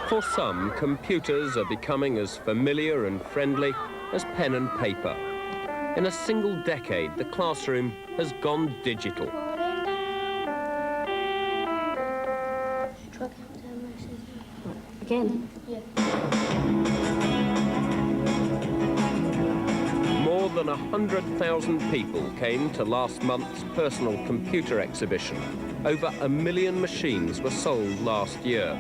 For some, computers are becoming as familiar and friendly as pen and paper. In a single decade, the classroom has gone digital. Again? Yeah. More than 100,000 people came to last month's personal computer exhibition. Over 1 million machines were sold last year.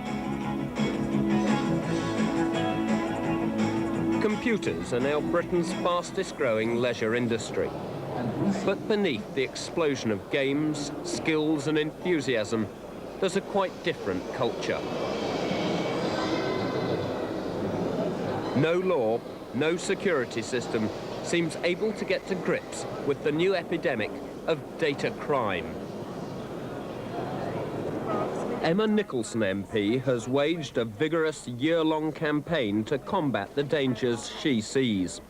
Computers are now Britain's fastest growing leisure industry. But beneath the explosion of games, skills and enthusiasm, there's a quite different culture. No law, no security system seems able to get to grips with the new epidemic of data crime. Emma Nicholson MP has waged a vigorous year-long campaign to combat the dangers she sees.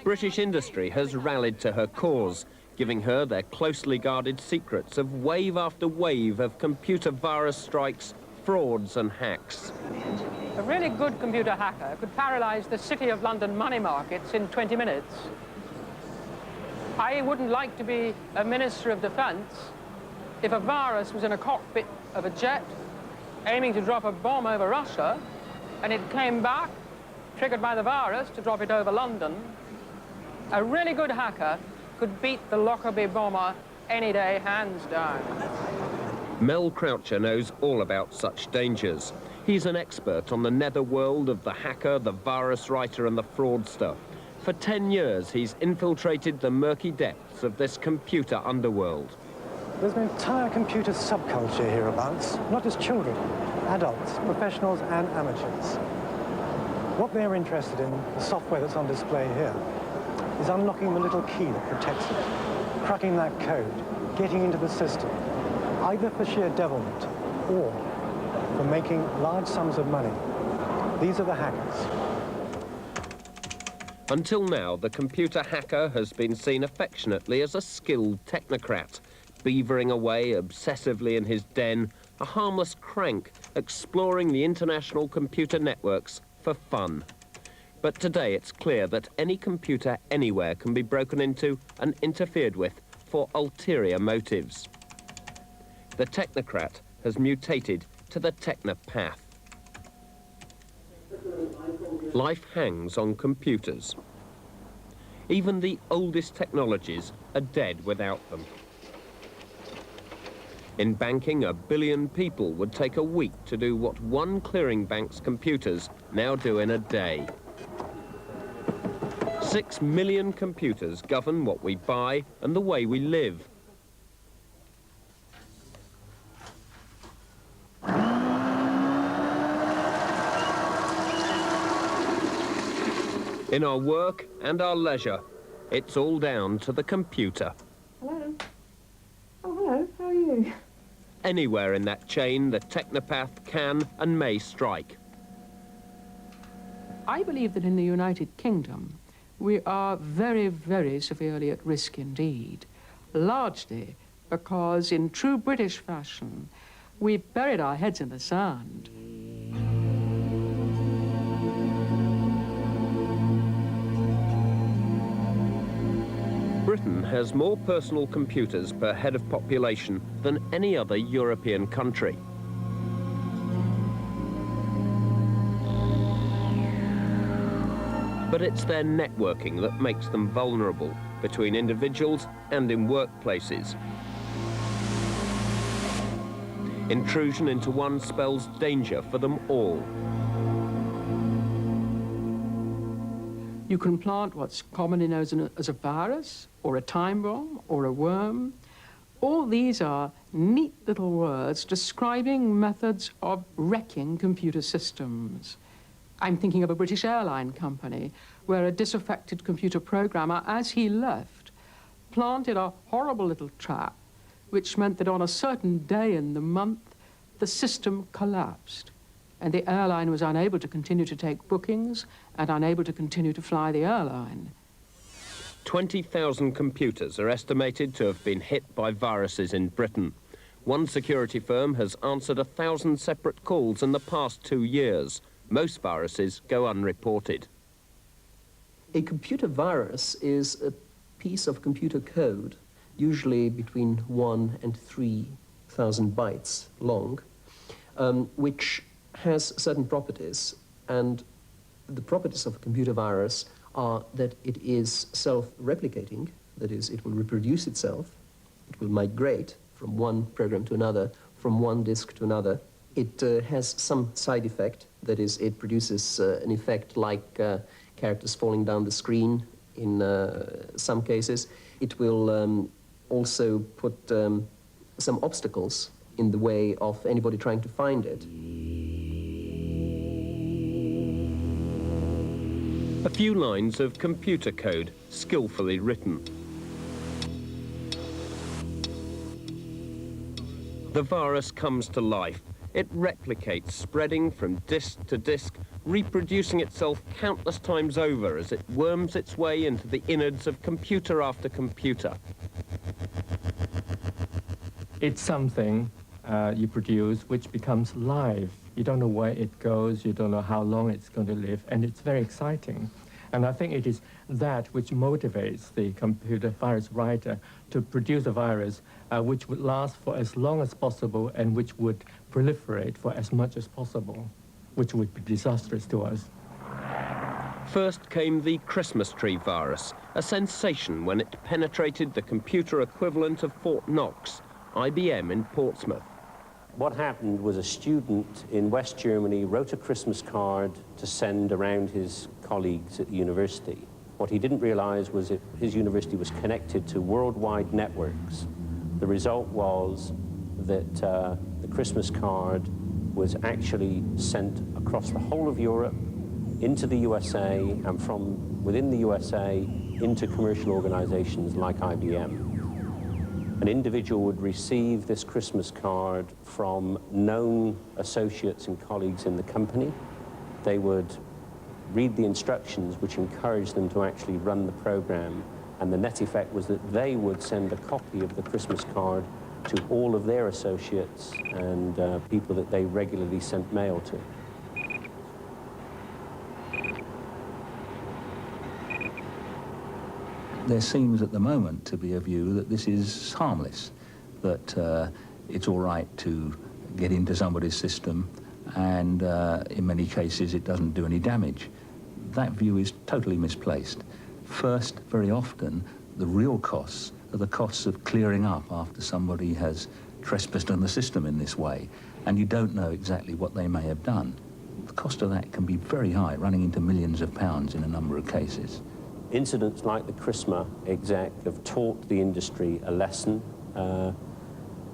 British industry has rallied to her cause, giving her their closely guarded secrets of wave after wave of computer virus strikes, frauds and hacks. A really good computer hacker could paralyze the City of London money markets in 20 minutes. I wouldn't like to be a Minister of Defence if a virus was in a cockpit of a jet aiming to drop a bomb over Russia, and it came back, triggered by the virus, to drop it over London. A really good hacker could beat the Lockerbie bomber any day, hands down. Mel Croucher knows all about such dangers. He's an expert on the netherworld of the hacker, the virus writer and the fraudster. For 10 years, he's infiltrated the murky depths of this computer underworld. There's an entire computer subculture hereabouts, not just children, adults, professionals and amateurs. What they're interested in, the software that's on display here, is unlocking the little key that protects it, cracking that code, getting into the system, either for sheer devilment or for making large sums of money. These are the hackers. Until now, the computer hacker has been seen affectionately as a skilled technocrat, beavering away obsessively in his den, a harmless crank exploring the international computer networks for fun. But today it's clear that any computer anywhere can be broken into and interfered with for ulterior motives. The technocrat has mutated to the Technopath. Life hangs on computers. Even the oldest technologies are dead without them. In banking, 1 billion people would take a week to do what one clearing bank's computers now do in a day. 6 million computers govern what we buy and the way we live. In our work and our leisure, it's all down to the computer. Hello. Oh, hello. How are you? Anywhere in that chain, the Technopath can and may strike. I believe that in the United Kingdom, we are very, very severely at risk indeed, largely because in true British fashion, we've buried our heads in the sand. Britain has more personal computers per head of population than any other European country. But it's their networking that makes them vulnerable between individuals and in workplaces. Intrusion into one spells danger for them all. You can plant what's commonly known as a virus, or a time bomb, or a worm. All these are neat little words describing methods of wrecking computer systems. I'm thinking of a British airline company where a disaffected computer programmer, as he left, planted a horrible little trap, which meant that on a certain day in the month, the system collapsed, and the airline was unable to continue to take bookings and unable to continue to fly the airline. 20,000 computers are estimated to have been hit by viruses in Britain. One security firm has answered 1,000 separate calls in the past 2 years. Most viruses go unreported. A computer virus is a piece of computer code, usually between 1 and 3,000 bytes long, which has certain properties. And the properties of a computer virus are that it is self-replicating, that is, it will reproduce itself, it will migrate from one program to another, from one disk to another. It has some side effect, that is, it produces an effect like characters falling down the screen in some cases. It will also put some obstacles in the way of anybody trying to find it. A few lines of computer code, skillfully written. The virus comes to life. It replicates, spreading from disk to disk, reproducing itself countless times over as it worms its way into the innards of computer after computer. It's something you produce which becomes live. You don't know where it goes, you don't know how long it's going to live, and it's very exciting. And I think it is that which motivates the computer virus writer to produce a virus which would last for as long as possible and which would proliferate for as much as possible, which would be disastrous to us. First came the Christmas tree virus, a sensation when it penetrated the computer equivalent of Fort Knox, IBM in Portsmouth. What happened was a student in West Germany wrote a Christmas card to send around his colleagues at the university. What he didn't realize was that his university was connected to worldwide networks. The result was that the Christmas card was actually sent across the whole of Europe, into the USA, and from within the USA into commercial organizations like IBM. An individual would receive this Christmas card from known associates and colleagues in the company. They would read the instructions which encouraged them to actually run the program, and the net effect was that they would send a copy of the Christmas card to all of their associates and people that they regularly sent mail to. There seems at the moment to be a view that this is harmless, that it's all right to get into somebody's system and in many cases it doesn't do any damage. That view is totally misplaced. First, very often, the real costs are the costs of clearing up after somebody has trespassed on the system in this way, and you don't know exactly what they may have done. The cost of that can be very high, running into millions of pounds in a number of cases. Incidents like the Christmas exec have taught the industry a lesson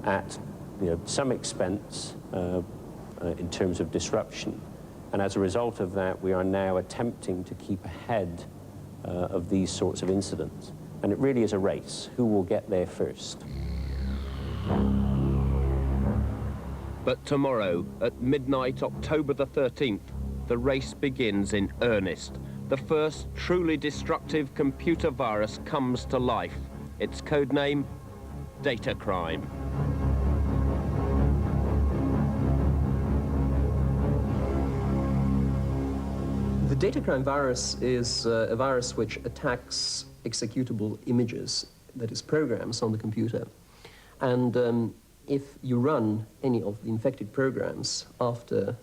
at some expense in terms of disruption. And as a result of that, we are now attempting to keep ahead of these sorts of incidents. And it really is a race. Who will get there first? But tomorrow, at midnight, October the 13th, the race begins in earnest. The first truly destructive computer virus comes to life. Its codename, data crime. The data crime virus is a virus which attacks executable images, that is programs on the computer. And if you run any of the infected programs on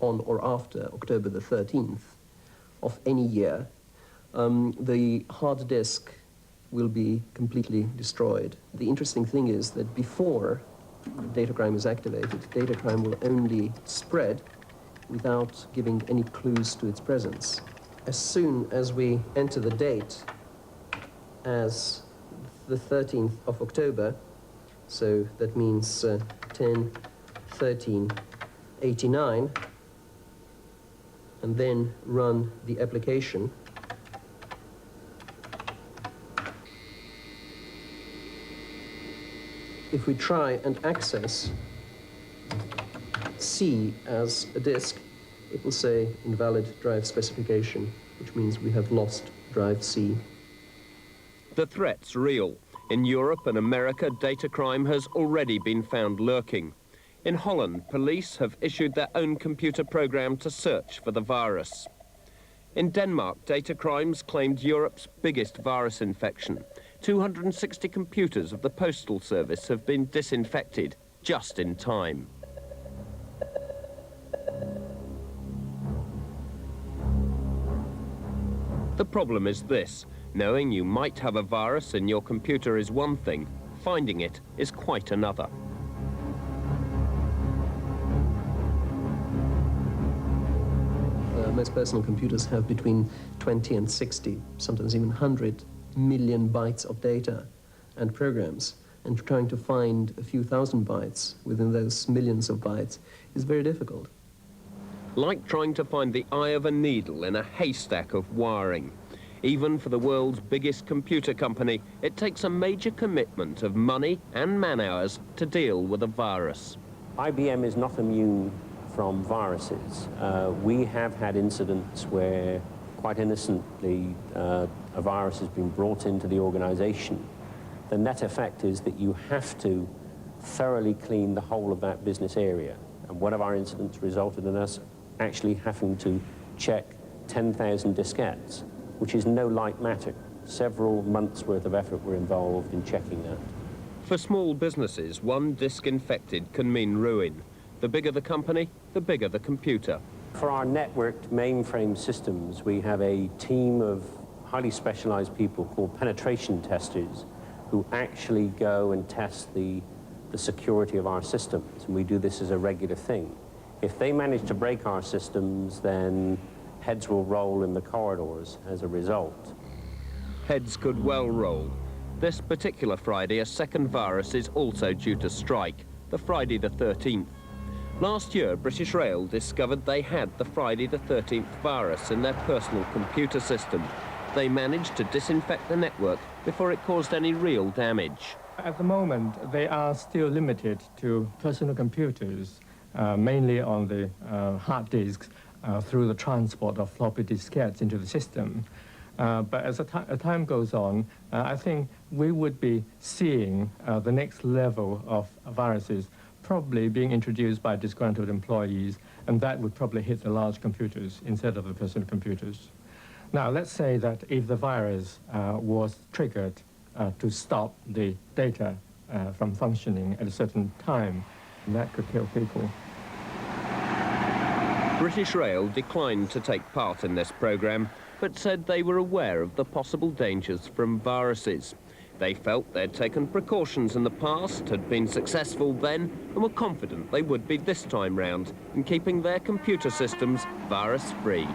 or after October the 13th of any year, the hard disk will be completely destroyed. The interesting thing is that before data crime is activated, data crime will only spread without giving any clues to its presence. As soon as we enter the date as the 13th of October, so that means 10/13/89, and then run the application, if we try and access C as a disk, it will say invalid drive specification, which means we have lost drive C. The threat's real. In Europe and America, data crime has already been found lurking. In Holland, police have issued their own computer program to search for the virus. In Denmark, data crimes claimed Europe's biggest virus infection. 260 computers of the Postal Service have been disinfected just in time. The problem is this: knowing you might have a virus in your computer is one thing, finding it is quite another. Most personal computers have between 20 and 60, sometimes even 100 million bytes of data and programs. And trying to find a few thousand bytes within those millions of bytes is very difficult. Like trying to find the eye of a needle in a haystack of wiring. Even for the world's biggest computer company, it takes a major commitment of money and man-hours to deal with a virus. IBM is not immune from viruses. We have had incidents where, quite innocently, a virus has been brought into the organization. The net effect is that you have to thoroughly clean the whole of that business area. And one of our incidents resulted in us actually having to check 10,000 diskettes, which is no light matter. Several months' worth of effort were involved in checking that. For small businesses, one disk infected can mean ruin. The bigger the company, the bigger the computer. For our networked mainframe systems, we have a team of highly specialized people called penetration testers who actually go and test the security of our systems, and we do this as a regular thing. If they manage to break our systems, then heads will roll in the corridors as a result. Heads could well roll. This particular Friday, a second virus is also due to strike, the Friday the 13th. Last year, British Rail discovered they had the Friday the 13th virus in their personal computer system. They managed to disinfect the network before it caused any real damage. At the moment, they are still limited to personal computers, mainly on the hard disks through the transport of floppy diskettes into the system. But as time goes on, I think we would be seeing the next level of viruses probably being introduced by disgruntled employees, and that would probably hit the large computers instead of the personal computers. Now, let's say that if the virus was triggered to stop the data from functioning at a certain time, that could kill people. British Rail declined to take part in this program, but said they were aware of the possible dangers from viruses. They felt they'd taken precautions in the past, had been successful then, and were confident they would be this time round in keeping their computer systems virus-free.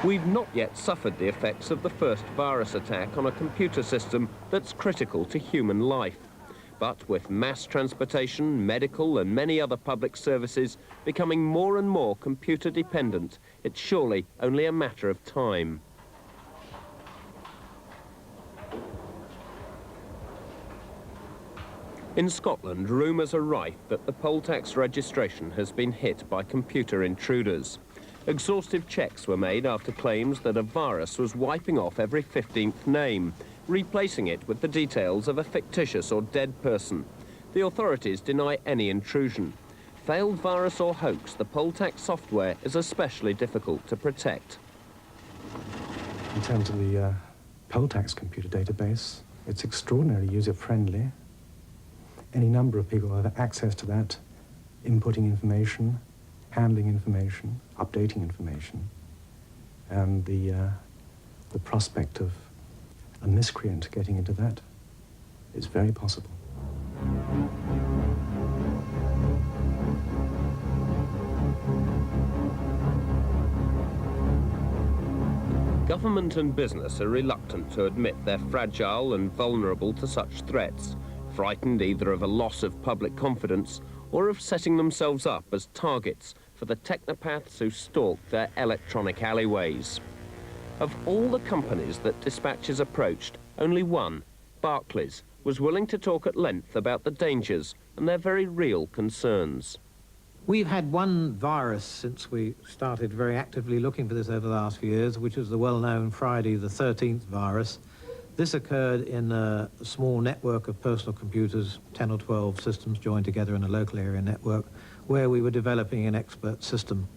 We've not yet suffered the effects of the first virus attack on a computer system that's critical to human life. But with mass transportation, medical and many other public services becoming more and more computer dependent, it's surely only a matter of time. In Scotland, rumours are rife that the poll tax registration has been hit by computer intruders. Exhaustive checks were made after claims that a virus was wiping off every 15th name, replacing it with the details of a fictitious or dead person. The authorities deny any intrusion. Failed virus or hoax, the poll tax software is especially difficult to protect. In terms of the poll tax computer database, it's extraordinarily user-friendly. Any number of people have access to that, inputting information, handling information, updating information, and the prospect of a miscreant getting into that is very possible. Government and business are reluctant to admit they're fragile and vulnerable to such threats, frightened either of a loss of public confidence or of setting themselves up as targets for the technopaths who stalk their electronic alleyways. Of all the companies that Dispatches approached, only one, Barclays, was willing to talk at length about the dangers and their very real concerns. We've had one virus since we started very actively looking for this over the last few years, which was the well-known Friday the 13th virus. This occurred in a small network of personal computers, 10 or 12 systems joined together in a local area network, where we were developing an expert system.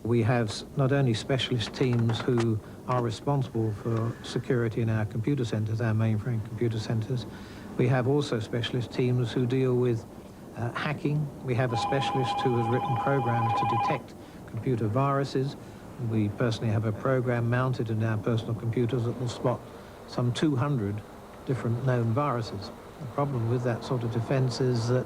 We have not only specialist teams who are responsible for security in our computer centers, our mainframe computer centers. We have also specialist teams who deal with hacking. We have a specialist who has written programs to detect computer viruses. We personally have a program mounted in our personal computers that will spot some 200 different known viruses. The problem with that sort of defense is that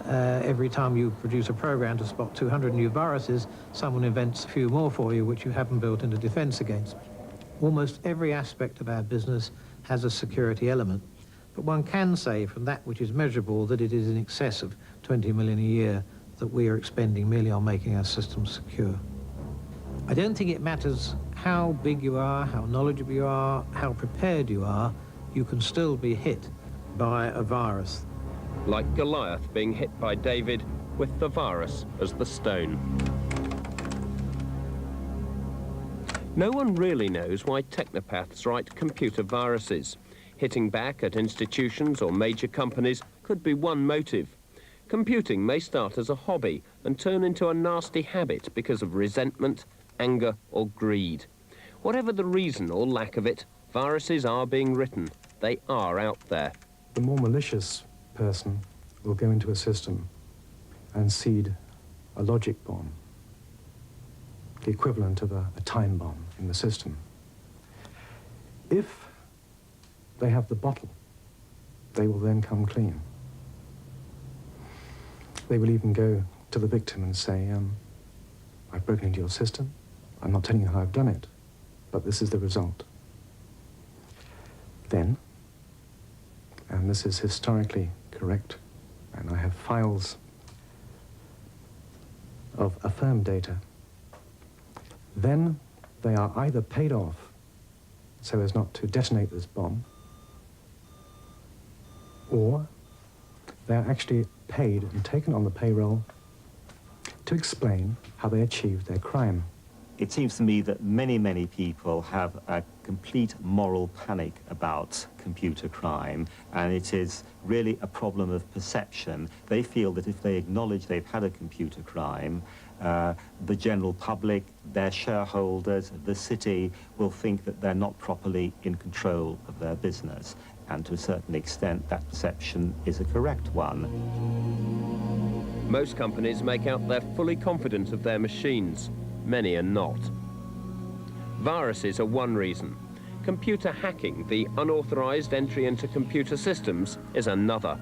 every time you produce a program to spot 200 new viruses, someone invents a few more for you which you haven't built into defense against. Almost every aspect of our business has a security element, but one can say from that which is measurable that it is in excess of 20 million a year that we are expending merely on making our systems secure. I don't think it matters how big you are, how knowledgeable you are, how prepared you are, you can still be hit by a virus. Like Goliath being hit by David with the virus as the stone. No one really knows why technopaths write computer viruses. Hitting back at institutions or major companies could be one motive. Computing may start as a hobby and turn into a nasty habit because of resentment, anger or greed. Whatever the reason or lack of it, viruses are being written. They are out there. The more malicious person will go into a system and seed a logic bomb, the equivalent of a time bomb in the system. If they have the bottle, they will then come clean. They will even go to the victim and say, I've broken into your system. I'm not telling you how I've done it, but this is the result. Then, and this is historically correct, and I have files of affirmed data, then they are either paid off so as not to detonate this bomb, or they are actually paid and taken on the payroll to explain how they achieved their crime. It seems to me that many people have a complete moral panic about computer crime, and it is really a problem of perception. They feel that if they acknowledge they've had a computer crime, the general public, their shareholders, the city will think that they're not properly in control of their business. And to a certain extent, that perception is a correct one. Most companies make out they're fully confident of their machines. Many are not. Viruses are one reason. Computer hacking, the unauthorized entry into computer systems, is another.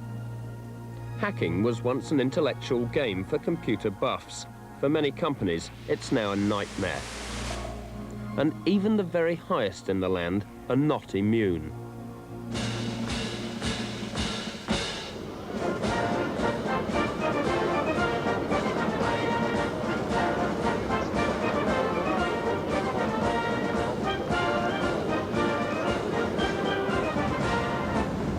Hacking was once an intellectual game for computer buffs. For many companies, it's now a nightmare. And even the very highest in the land are not immune.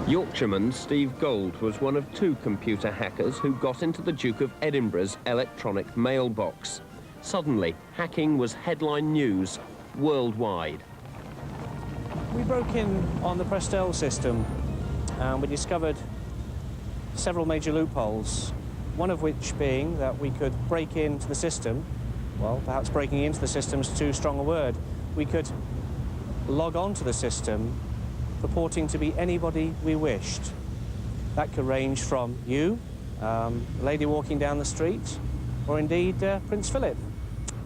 Yorkshireman Steve Gold was one of two computer hackers who got into the Duke of Edinburgh's electronic mailbox. Suddenly, hacking was headline news worldwide. We broke in on the Prestel system and we discovered several major loopholes, one of which being that we could break into the system. Well, perhaps breaking into the system is too strong a word. We could log on to the system purporting to be anybody we wished. That could range from you, a lady walking down the street, or indeed Prince Philip,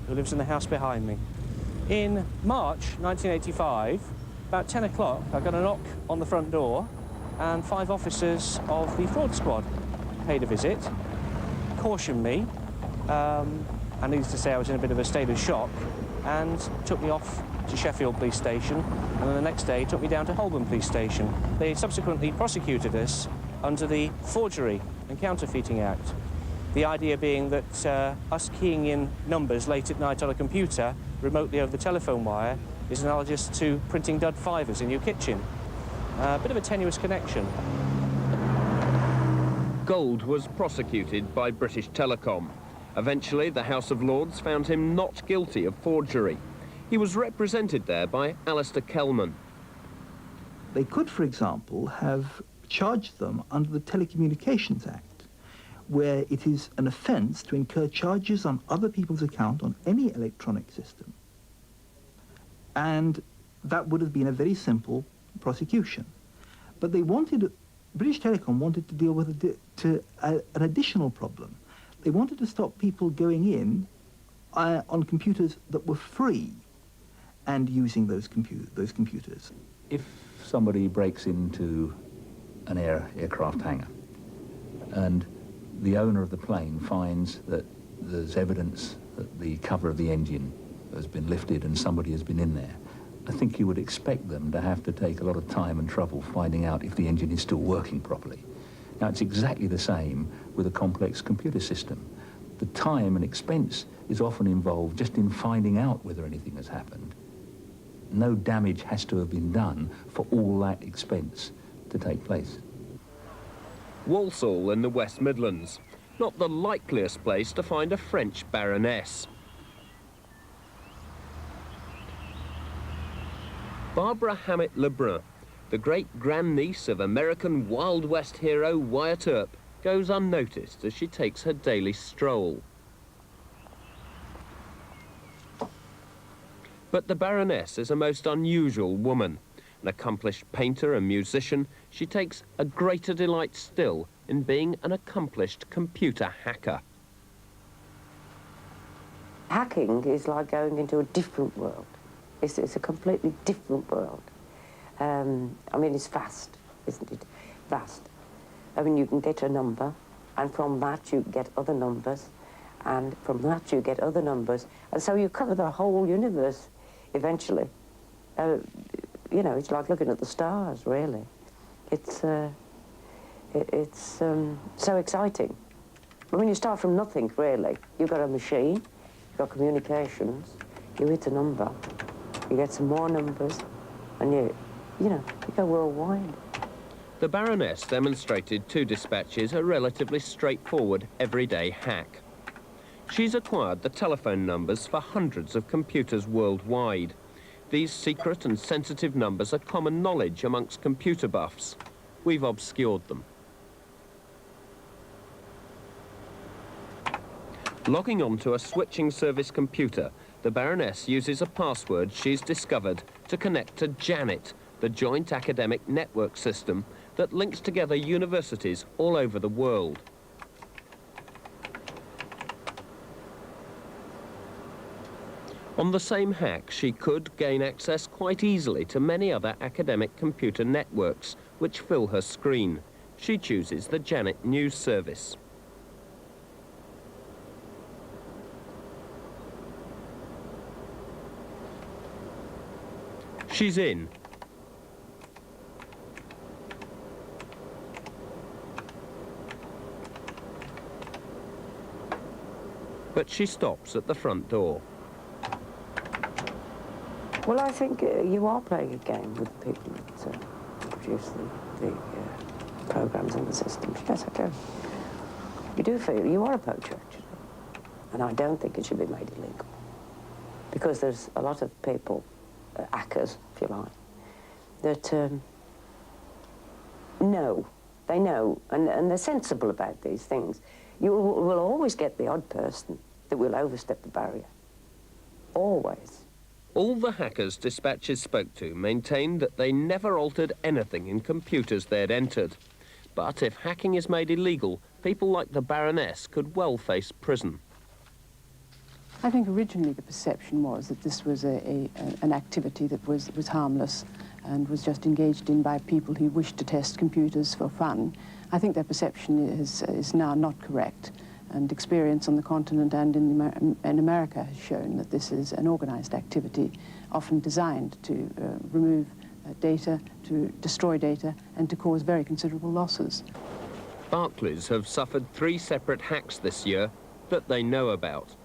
who lives in the house behind me. In March 1985, about 10 o'clock, I got a knock on the front door, and 5 officers of the fraud squad paid a visit, cautioned me, and needless to say I was in a bit of a state of shock, and took me off to Sheffield Police Station, and then the next day took me down to Holborn Police Station. They subsequently prosecuted us under the Forgery and Counterfeiting Act. The idea being that us keying in numbers late at night on a computer, remotely over the telephone wire, is analogous to printing dud fivers in your kitchen. A bit of a tenuous connection. Gold was prosecuted by British Telecom. Eventually, the House of Lords found him not guilty of forgery. He was represented there by Alistair Kelman. They could, for example, have charged them under the Telecommunications Act, where it is an offence to incur charges on other people's account on any electronic system. And that would have been a very simple prosecution. But they wanted, British Telecom wanted to deal with an additional problem. They wanted to stop people going in on computers that were free and using those computers. If somebody breaks into an aircraft hangar and the owner of the plane finds that there's evidence that the cover of the engine has been lifted and somebody has been in there, I think you would expect them to have to take a lot of time and trouble finding out if the engine is still working properly. Now, it's exactly the same with a complex computer system. The time and expense is often involved just in finding out whether anything has happened. No damage has to have been done for all that expense to take place. Walsall in the West Midlands, not the likeliest place to find a French baroness. Barbara Hammett Lebrun, the great-grandniece of American Wild West hero Wyatt Earp, goes unnoticed as she takes her daily stroll. But the Baroness is a most unusual woman. An accomplished painter and musician, she takes a greater delight still in being an accomplished computer hacker. Hacking is like going into a different world. It's a completely different world. I mean, it's vast, isn't it? Vast. I mean, you can get a number, and from that you get other numbers, and from that you get other numbers, and so you cover the whole universe eventually. You know, it's like looking at the stars, really. It's so exciting. I mean, you start from nothing, really. You've got a machine, you've got communications, you hit a number, you get some more numbers, and you go worldwide. The Baroness demonstrated to dispatches a relatively straightforward, everyday hack. She's acquired the telephone numbers for hundreds of computers worldwide. These secret and sensitive numbers are common knowledge amongst computer buffs. We've obscured them. Logging onto a switching service computer, the Baroness uses a password she's discovered to connect to JANET, the Joint Academic Network System that links together universities all over the world. On the same hack, she could gain access quite easily to many other academic computer networks which fill her screen. She chooses the JANET News Service. She's in. But she stops at the front door. Well, I think you are playing a game with the people that produce the programs and the systems. Yes, I do. You do feel you are a poacher, actually. And I don't think it should be made illegal. Because there's a lot of people, hackers, if you like, that know. They know, and they're sensible about these things. You will always get the odd person that will overstep the barrier. Always. All the hackers dispatches spoke to maintained that they never altered anything in computers they'd entered. But if hacking is made illegal, people like the Baroness could well face prison. I think originally the perception was that this was an activity that was harmless and was just engaged in by people who wished to test computers for fun. I think that perception is now not correct, and experience on the continent and in America has shown that this is an organized activity, often designed to remove data, to destroy data, and to cause very considerable losses. Barclays have suffered 3 separate hacks this year that they know about.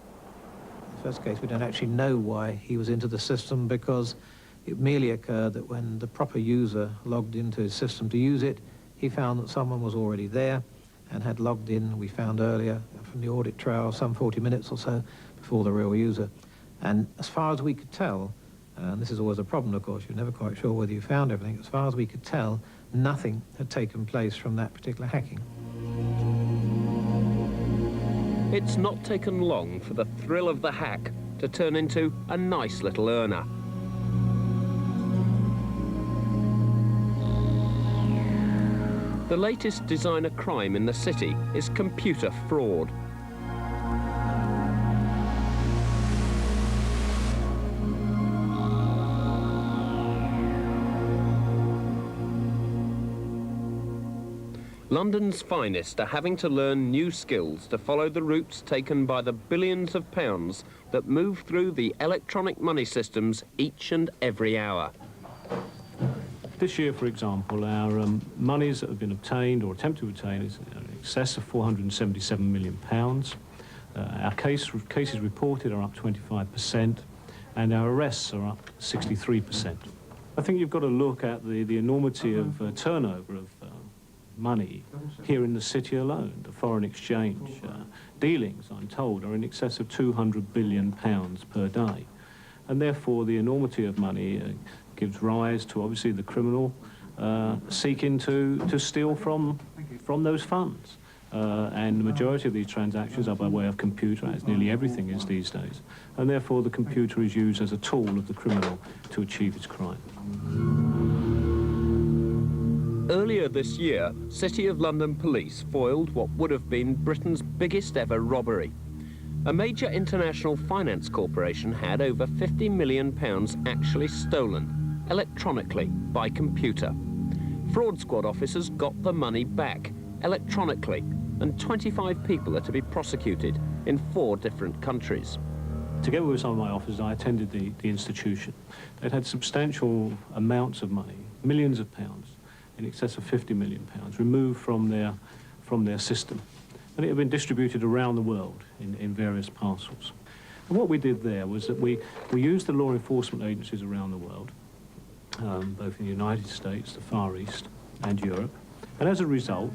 In the first case, we don't actually know why he was into the system, because it merely occurred that when the proper user logged into his system to use it, he found that someone was already there and had logged in, we found earlier from the audit trail, some 40 minutes or so before the real user. And as far as we could tell, And this is always a problem, of course. You're never quite sure whether you found everything. As far as we could tell, nothing had taken place from that particular hacking. It's not taken long for the thrill of the hack to turn into a nice little earner. The latest designer crime in the city is computer fraud. London's finest are having to learn new skills to follow the routes taken by the billions of pounds that move through the electronic money systems each and every hour. This year, for example, our monies that have been obtained or attempted to obtain is in excess of £477 million. Our cases reported are up 25%, and our arrests are up 63%. I think you've got to look at the enormity of turnover of money here in the city alone. The foreign exchange dealings, I'm told, are in excess of £200 billion per day. And therefore, the enormity of money gives rise to, obviously, the criminal seeking to steal from those funds. And the majority of these transactions are by way of computer, as nearly everything is these days. And therefore, the computer is used as a tool of the criminal to achieve its crime. Earlier this year, City of London police foiled what would have been Britain's biggest ever robbery. A major international finance corporation had over £50 million actually stolen, electronically, by computer. Fraud squad officers got the money back, electronically, and 25 people are to be prosecuted in 4 different countries. Together with some of my officers, I attended the institution. It had substantial amounts of money, millions of pounds, in excess of £50 million, removed from their system. And it had been distributed around the world in various parcels. And what we did there was that we used the law enforcement agencies around the world, both in the United States, the Far East, and Europe. And as a result,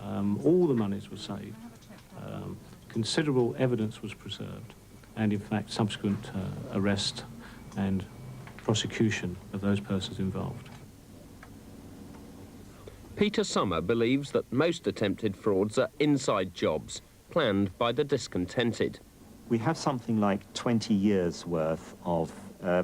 all the monies were saved, considerable evidence was preserved, and in fact, subsequent arrest and prosecution of those persons involved. Peter Summer believes that most attempted frauds are inside jobs, planned by the discontented. We have something like 20 years' worth of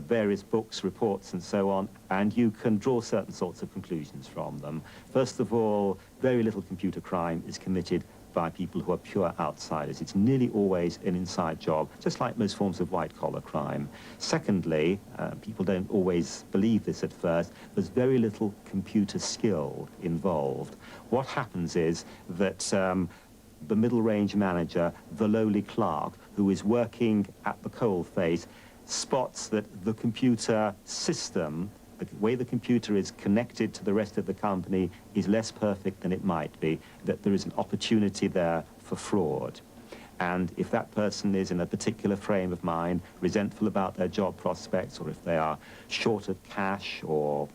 various books, reports, and so on, and you can draw certain sorts of conclusions from them. First of all, very little computer crime is committed by people who are pure outsiders. It's nearly always an inside job, just like most forms of white-collar crime. Secondly, people don't always believe this at first, there's very little computer skill involved. What happens is that the middle-range manager, the lowly clerk, who is working at the coalface, spots that the computer system, the way the computer is connected to the rest of the company, is less perfect than it might be, that there is an opportunity there for fraud. And if that person is in a particular frame of mind, resentful about their job prospects, or if they are short of cash, or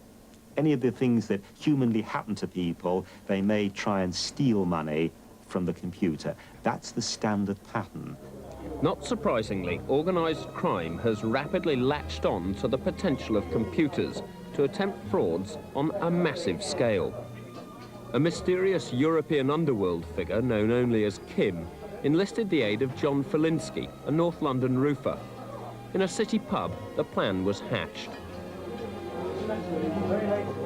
any of the things that humanly happen to people, they may try and steal money from the computer. That's the standard pattern. Not surprisingly, organised crime has rapidly latched on to the potential of computers to attempt frauds on a massive scale. A mysterious European underworld figure known only as Kim enlisted the aid of John Felinsky, a North London roofer. In a city pub, the plan was hatched.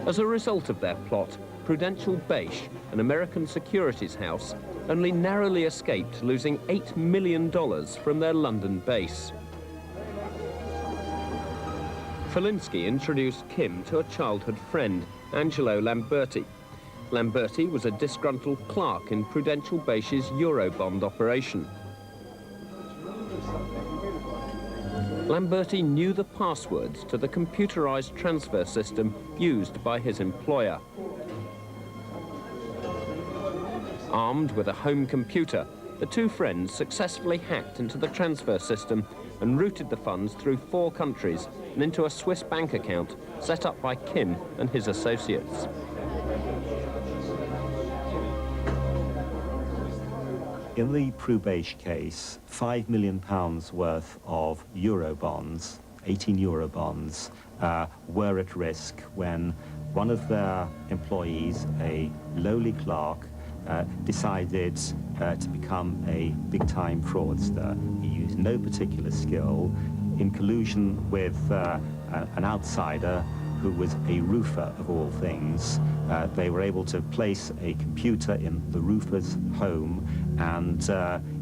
As a result of their plot, Prudential Beige, an American securities house, only narrowly escaped losing $8 million from their London base. Felinsky introduced Kim to a childhood friend, Angelo Lamberti. Lamberti was a disgruntled clerk in Prudential Beige's Eurobond operation. Lamberti knew the passwords to the computerized transfer system used by his employer. Armed with a home computer, the two friends successfully hacked into the transfer system and routed the funds through 4 countries and into a Swiss bank account set up by Kim and his associates. In the Prudential case, £5 million worth of Eurobonds 18 euro bonds, were at risk when one of their employees, a lowly clerk, decided to become a big-time fraudster. He used no particular skill. In collusion with an outsider who was a roofer of all things, they were able to place a computer in the roofer's home and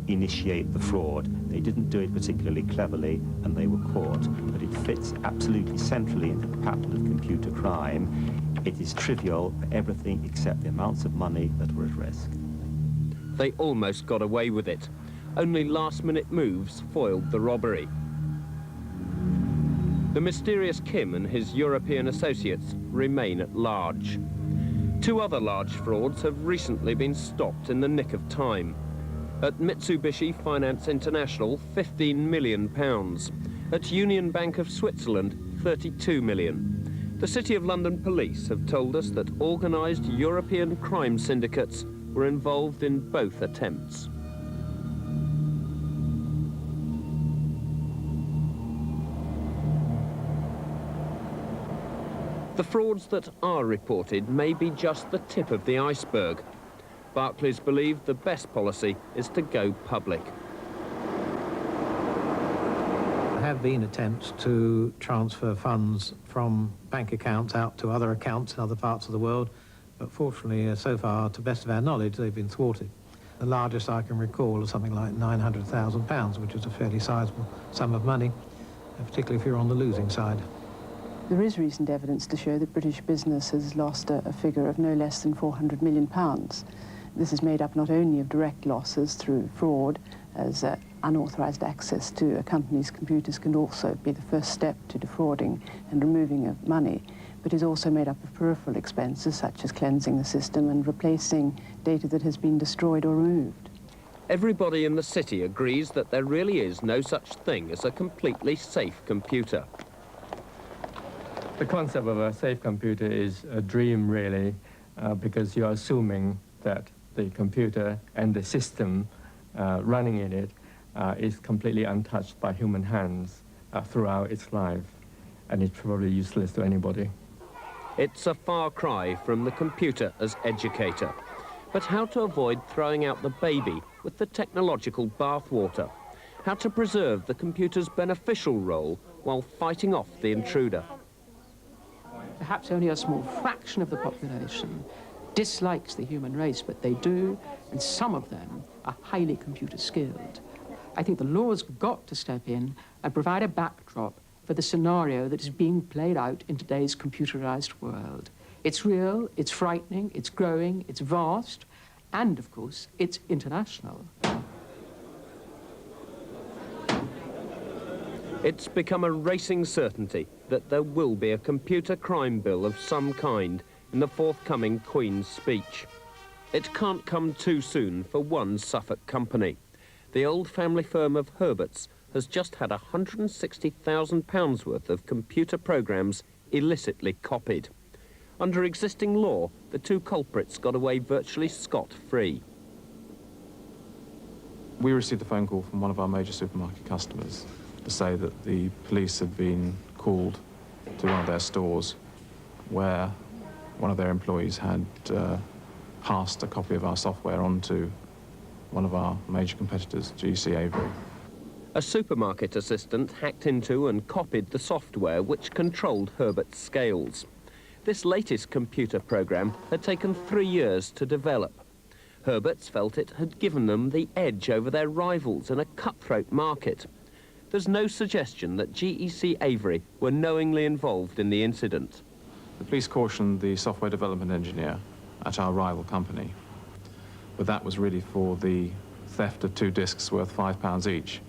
initiate the fraud. They didn't do it particularly cleverly, and they were caught, but it fits absolutely centrally into the pattern of computer crime. It is trivial for everything except the amounts of money that were at risk. They almost got away with it. Only last-minute moves foiled the robbery. The mysterious Kim and his European associates remain at large. 2 other large frauds have recently been stopped in the nick of time. At Mitsubishi Finance International, £15 million. At Union Bank of Switzerland, £32 million. The City of London police have told us that organised European crime syndicates were involved in both attempts. The frauds that are reported may be just the tip of the iceberg. Barclays believe the best policy is to go public. There have been attempts to transfer funds from bank accounts out to other accounts in other parts of the world, but fortunately, so far, to the best of our knowledge, they've been thwarted. The largest I can recall is something like £900,000, which is a fairly sizable sum of money, particularly if you're on the losing side. There is recent evidence to show that British business has lost a figure of no less than £400 million. This is made up not only of direct losses through fraud, as unauthorised access to a company's computers can also be the first step to defrauding and removing of money, but is also made up of peripheral expenses such as cleansing the system and replacing data that has been destroyed or removed. Everybody in the city agrees that there really is no such thing as a completely safe computer. The concept of a safe computer is a dream, really, because you're assuming that the computer and the system running in it is completely untouched by human hands throughout its life, and it's probably useless to anybody. It's a far cry from the computer as educator. But how to avoid throwing out the baby with the technological bathwater? How to preserve the computer's beneficial role while fighting off the intruder? Perhaps only a small fraction of the population dislikes the human race, but they do, and some of them are highly computer skilled. I think the law's got to step in and provide a backdrop for the scenario that is being played out in today's computerized world. It's real, it's frightening, it's growing, it's vast, and of course, it's international. It's become a racing certainty that there will be a computer crime bill of some kind in the forthcoming Queen's speech. It can't come too soon for one Suffolk company. The old family firm of Herberts has just had £160,000 worth of computer programmes illicitly copied. Under existing law, the 2 culprits got away virtually scot-free. We received a phone call from one of our major supermarket customers to say that the police had been called to one of their stores where one of their employees had passed a copy of our software onto one of our major competitors, GC Avery. A supermarket assistant hacked into and copied the software which controlled Herbert's scales. This latest computer program had taken 3 years to develop. Herberts felt it had given them the edge over their rivals in a cutthroat market. There's no suggestion that GEC Avery were knowingly involved in the incident. The police cautioned the software development engineer at our rival company, but that was really for the theft of 2 discs worth £5 each.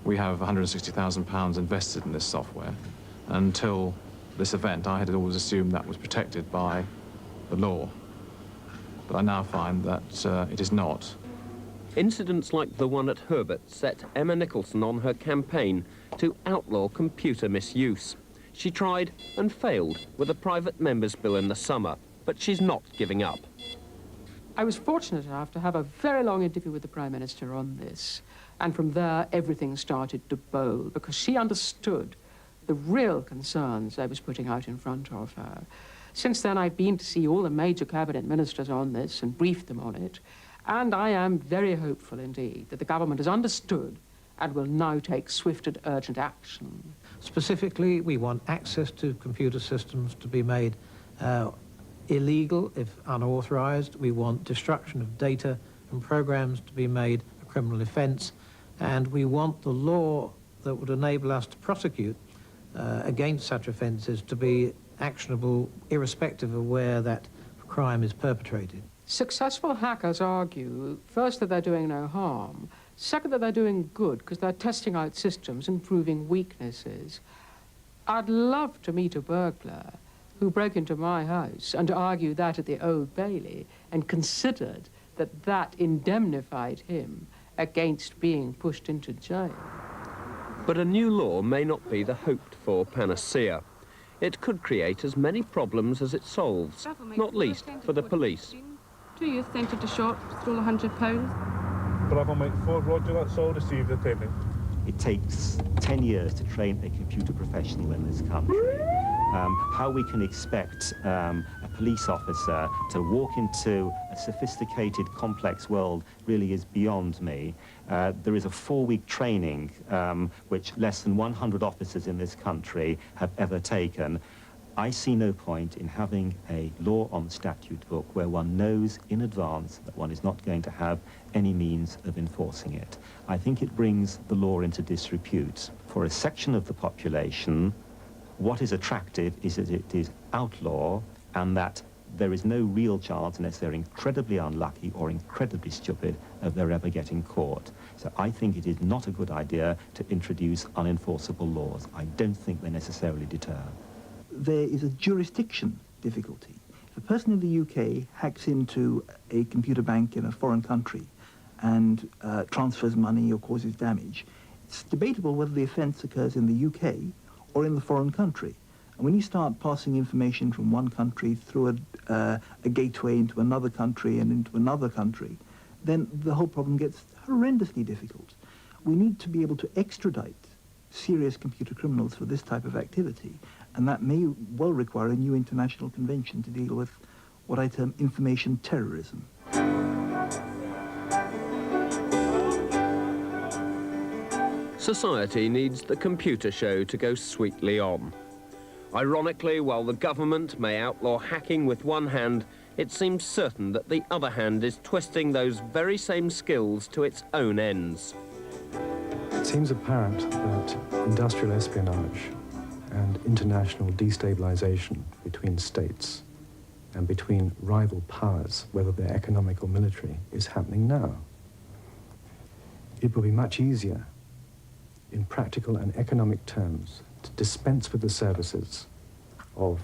We have £160,000 invested in this software. Until this event, I had always assumed that was protected by the law, but I now find that it is not. Incidents like the one at Herbert set Emma Nicholson on her campaign to outlaw computer misuse. She tried and failed with a private member's bill in the summer, but she's not giving up. I was fortunate enough to have a very long interview with the Prime Minister on this, and from there everything started to bowl, because she understood the real concerns I was putting out in front of her. Since then, I've been to see all the major cabinet ministers on this and briefed them on it, and I am very hopeful indeed that the government has understood and will now take swift and urgent action. Specifically, we want access to computer systems to be made illegal if unauthorized. We want destruction of data and programs to be made a criminal offense. And we want the law that would enable us to prosecute against such offenses to be actionable irrespective of where that crime is perpetrated. Successful hackers argue, first, that they're doing no harm, second, that they're doing good because they're testing out systems and proving weaknesses. I'd love to meet a burglar who broke into my house and argued that at the Old Bailey and considered that that indemnified him against being pushed into jail. But a new law may not be the hoped-for panacea. It could create as many problems as it solves, not least for the police. Do you think it a shot through £100? Bravo Mike 4, roger that, so receive the payment. It takes 10 years to train a computer professional in this country. How we can expect a police officer to walk into a sophisticated, complex world really is beyond me. There is a 4-week training which less than 100 officers in this country have ever taken. I see no point in having a law on the statute book where one knows in advance that one is not going to have any means of enforcing it. I think it brings the law into disrepute. For a section of the population, what is attractive is that it is outlaw and that there is no real chance, unless they're incredibly unlucky or incredibly stupid, of their ever getting caught. So I think it is not a good idea to introduce unenforceable laws. I don't think they necessarily deter. There is a jurisdiction difficulty. If a person in the UK hacks into a computer bank in a foreign country and transfers money or causes damage, it's debatable whether the offence occurs in the UK or in the foreign country. And when you start passing information from one country through a gateway into another country and into another country, then the whole problem gets horrendously difficult. We need to be able to extradite serious computer criminals for this type of activity, and that may well require a new international convention to deal with what I term information terrorism. Society needs the computer show to go sweetly on. Ironically, while the government may outlaw hacking with one hand, it seems certain that the other hand is twisting those very same skills to its own ends. It seems apparent that industrial espionage and international destabilization between states and between rival powers, whether they're economic or military, is happening now. It will be much easier in practical and economic terms to dispense with the services of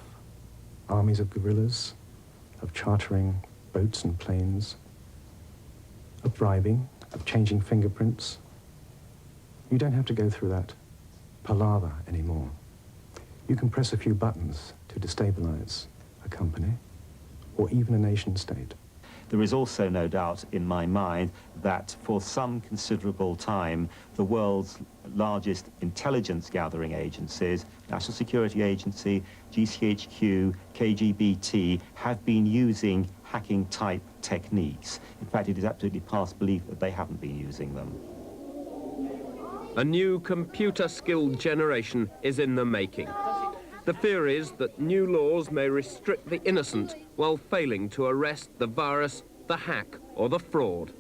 armies of guerrillas, of chartering boats and planes, of bribing, of changing fingerprints. You don't have to go through that palaver anymore. You can press a few buttons to destabilize a company or even a nation state. There is also no doubt in my mind that for some considerable time, the world's largest intelligence gathering agencies, National Security Agency, GCHQ, KGBT, have been using hacking type techniques. In fact, it is absolutely past belief that they haven't been using them. A new computer-skilled generation is in the making. The fear is that new laws may restrict the innocent while failing to arrest the virus, the hack, or the fraud.